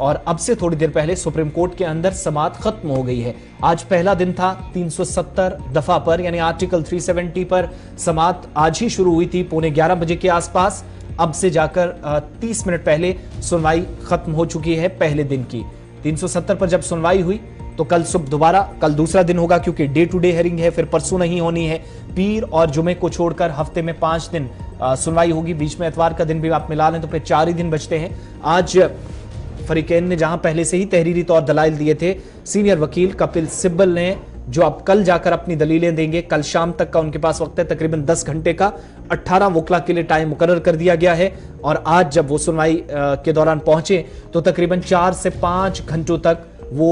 और अब से थोड़ी देर पहले सुप्रीम कोर्ट के अंदर समाअत खत्म हो गई है। आज पहला दिन था 370 दफा पर, यानी आर्टिकल 370 पर समाअत आज ही शुरू हुई थी 11:15 बजे के आसपास। अब से जाकर 30 मिनट पहले सुनवाई खत्म हो चुकी है पहले दिन की। 370 पर जब सुनवाई हुई तो कल सुबह दोबारा, कल दूसरा दिन होगा क्योंकि डे टू डे हेयरिंग है, फिर परसों नहीं होनी है। पीर और जुमे को छोड़कर हफ्ते में 5 दिन सुनवाई होगी, बीच में एतवार का दिन भी आप मिला लें तो फिर 4 ही दिन बचते हैं। आज फरीकैन ने जहां पहले से ही तहरीरी तौर दलाइल दिए थे, सीनियर वकील कपिल सिब्बल ने जो अब कल जाकर अपनी दलीलें देंगे, कल शाम तक का उनके पास वक्त है, तकरीबन 10 घंटे का 18 वकला के लिए टाइम मुकर्रर कर दिया गया है। और आज जब वो सुनवाई के दौरान पहुंचे तो तकरीबन 4 से 5 घंटों तक वो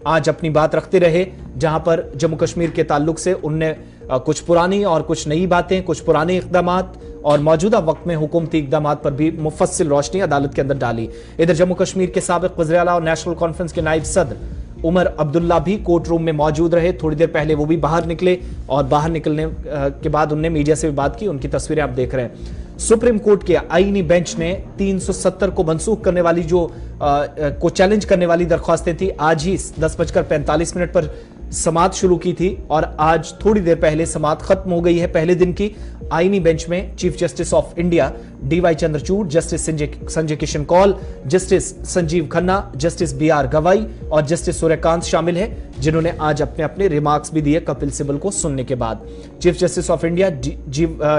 आज अपनी बात रखते रहे, जहां पर जम्मू कश्मीर के ताल्लुक से उनने कुछ पुरानी और कुछ नई बातें, कुछ पुराने इक़दामात और मौजूदा वक्त में हुकूमती इक़दामात पर भी मुफस्सिल रोशनी अदालत के अंदर डाली। इधर जम्मू कश्मीर के साबिक़ वज़ीर आला और नेशनल कॉन्फ्रेंस के नायब सदर उमर अब्दुल्ला भी कोर्ट रूम में मौजूद रहे। थोड़ी देर पहले वो भी बाहर निकले और बाहर निकलने के बाद उनने मीडिया से भी बात की। उनकी तस्वीरें आप देख रहे हैं। सुप्रीम कोर्ट के आईनी बेंच ने 370 को मनसूख करने वाली को चैलेंज करने वाली दरख्वास्तें थी, आज ही 10:45 पर समाअत शुरू की थी और आज थोड़ी देर पहले समाअत खत्म हो गई है पहले दिन की। आईनी बेंच में chief justice of India DY Chandrachud, justice Sanjay Kishan Kaul, justice Sanjiv Khanna, justice BR Gavai और जस्टिस सूर्यकांत शामिल हैं, जिन्होंने आज अपने अपने रिमार्क्स भी दिए कपिल सिब्बल को सुनने के बाद। Chief justice of India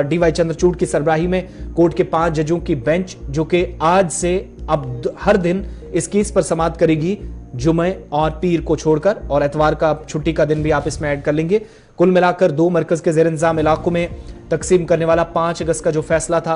DY Chandrachud की सरबराही में कोर्ट के 5 जजों की बेंच, जो कि आज से अब हर दिन इस केस पर समाअत करेगी, जुमे और पीर को छोड़कर, और एतवार का छुट्टी का दिन भी आप इसमें ऐड कर लेंगे। कुल मिलाकर 2 मरकज के ज़ेर इंतज़ाम इलाकों में तकसीम करने वाला 5 अगस्त का जो फैसला था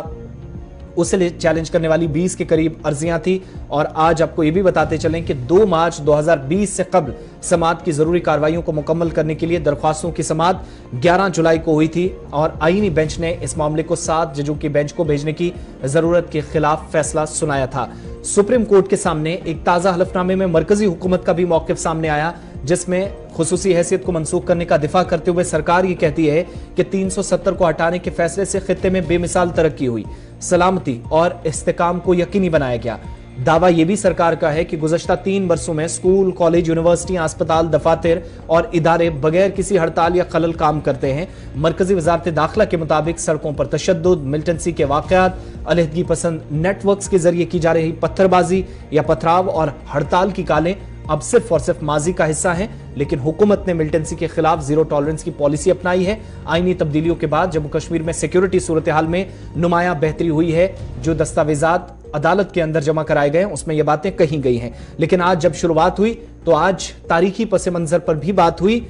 उसे चैलेंज करने वाली 20 के करीब अर्जियां थी। और आज आपको यह भी बताते चलें कि 2 मार्च 2020 से कबल समाअत की जरूरी कार्रवाइयों को मुकम्मल करने के लिए दरख्वास्तों की समाअत 11 जुलाई को हुई थी और आईनी बेंच ने इस मामले को 7 जजों की बेंच को भेजने की जरूरत के खिलाफ फैसला सुनाया था। सुप्रीम कोर्ट के सामने एक ताजा हलफनामे में मरकजी हुकूमत का भी मौकिफ सामने आया, जिसमें खुसूसी हैसियत को मनसूख करने का दिफा करते हुए सरकार ये कहती है कि 370 को हटाने के फैसले से खित्ते में बेमिसाल तरक्की हुई, सलामती और इस्तेकाम को यकीनी बनाया गया। दावा यह भी सरकार का है कि गुज़श्ता 3 बरसों में स्कूल, कॉलेज, यूनिवर्सिटी, अस्पताल, दफातर और इदारे बगैर किसी हड़ताल या खलल काम करते हैं। मरकजी वजारत दाखिला के मुताबिक सड़कों पर तशद्दुद, मिलिटेंसी के वाक़यात, अलहदगी पसंद नेटवर्क्स के जरिए की जा रही पत्थरबाजी या पथराव और हड़ताल की कालें अब सिर्फ और सिर्फ माजी का हिस्सा है। लेकिन हुकूमत ने मिलिटेंसी के खिलाफ जीरो टॉलरेंस की पॉलिसी अपनाई है। आईनी तब्दीलियों के बाद जम्मू कश्मीर में सिक्योरिटी सूरत हाल में नुमायां बेहतरी हुई है। जो दस्तावेजात अदालत के अंदर जमा कराए गए उसमें यह बातें कही गई हैं। लेकिन आज जब शुरुआत हुई तो आज तारीखी पस मंजर पर भी बात हुई।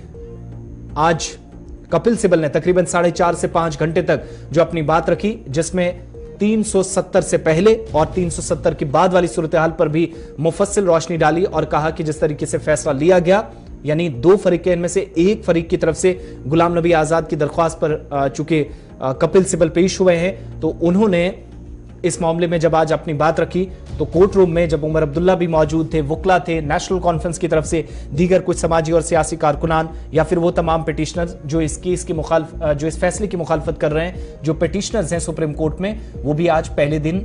आज कपिल सिब्बल ने तकरीबन 4.5 से 5 घंटे तक जो अपनी बात रखी, जिसमें 370 से पहले और 370 के बाद वाली सूरत हाल पर भी मुफस्सिल रोशनी डाली और कहा कि जिस तरीके से फैसला लिया गया, यानी 2 फरीकैन में से एक फरीक की तरफ से गुलाम नबी आजाद की दरख्वास्त पर चूंकि कपिल सिब्बल पेश हुए हैं, तो उन्होंने इस मामले में जब आज अपनी बात रखी तो कोर्ट रूम में जब उमर अब्दुल्ला भी मौजूद थे, वकला थे, नेशनल कॉन्फ्रेंस की तरफ से दीगर कुछ समाजी और सियासी कारकुनान या फिर वो तमाम पिटिशनर्स जो इस केस की जो इस फैसले की मुखालफत कर रहे हैं, जो पिटिशनर्स हैं सुप्रीम कोर्ट में, वो भी आज पहले दिन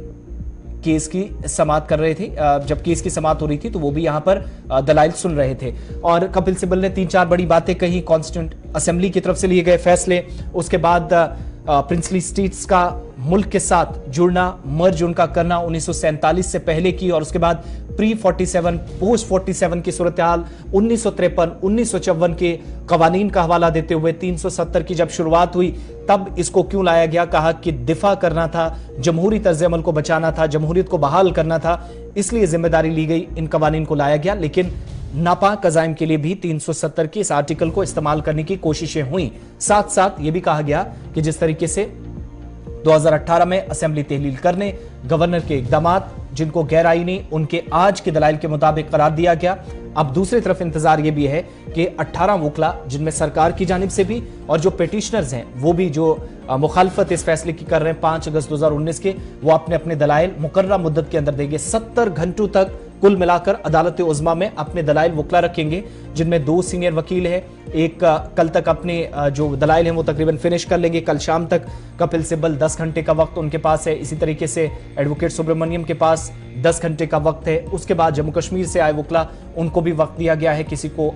केस की समाअत कर रहे थे। जब केस की समाअत हो रही थी तो वो भी यहाँ पर दलाइल सुन रहे थे। और कपिल सिब्बल ने 3-4 बड़ी बातें कही, कॉन्स्टिट्यूंट असेंबली की तरफ से लिए गए फैसले, उसके बाद प्रिंसली स्टेट्स का मुल्क के साथ जुड़ना, मर्ज उनका करना 1947 से पहले की, और उसके बाद प्री 47, पोस्ट 47 की सूरत हाल, 1953, 1954 के कवानीन का हवाला देते हुए 370 की जब शुरुआत हुई तब इसको क्यों लाया गया, कहा कि दिफा करना था, जमहूरी तर्ज अमल को बचाना था, जमहूरियत को बहाल करना था, इसलिए जिम्मेदारी ली गई, इन कवानीन को लाया गया। लेकिन नापाक अज़ाइम के लिए भी 370 के इस आर्टिकल को इस्तेमाल करने की कोशिशें हुई। साथ साथ ये भी कहा गया कि जिस तरीके से 2018 में असेंबली तहलील करने, गवर्नर के इकदामात जिनको गैर आईनी, उनके आज के दलाइल के मुताबिक करार दिया गया। अब दूसरी तरफ इंतजार ये भी है कि 18 वकला, जिनमें सरकार की जानिब से भी और जो पिटिशनर्स हैं वो भी जो मुखालफत इस फैसले की कर रहे हैं 5 अगस्त 2019 के, वो अपने अपने दलाइल मुकर्ररा मुद्दत के अंदर देंगे। 70 घंटों तक कुल मिलाकर अदालत उज़्मा में अपने दलाइल वकला रखेंगे, जिनमें 2 सीनियर वकील हैं। एक कल तक अपने जो दलाइल हैं वो तकरीबन फिनिश कर लेंगे। कल शाम तक कपिल सिब्बल 10 घंटे का वक्त उनके पास है। इसी तरीके से एडवोकेट सुब्रमण्यम के पास 10 घंटे का वक्त है। उसके बाद जम्मू कश्मीर से आए वकला, उनको भी वक्त दिया गया है, किसी को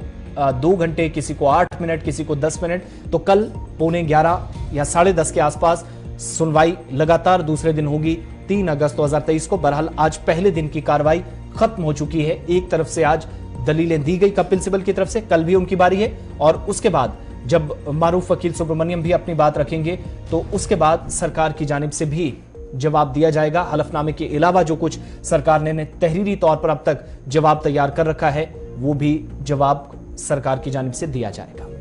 2 घंटे, किसी को 8 मिनट, किसी को 10 मिनट। तो कल 11:15 या 10:30 के आसपास सुनवाई लगातार दूसरे दिन होगी 3 अगस्त 2023 को। बहरहाल आज पहले दिन की कार्रवाई खत्म हो चुकी है। एक तरफ से आज दलीलें दी गई कपिल सिब्बल की तरफ से, कल भी उनकी बारी है, और उसके बाद जब मारूफ वकील सुब्रमण्यम भी अपनी बात रखेंगे तो उसके बाद सरकार की जानिब से भी जवाब दिया जाएगा। हलफनामे के अलावा जो कुछ सरकार ने तहरीरी तौर पर अब तक जवाब तैयार कर रखा है, वो भी जवाब सरकार की जानिब से दिया जाएगा।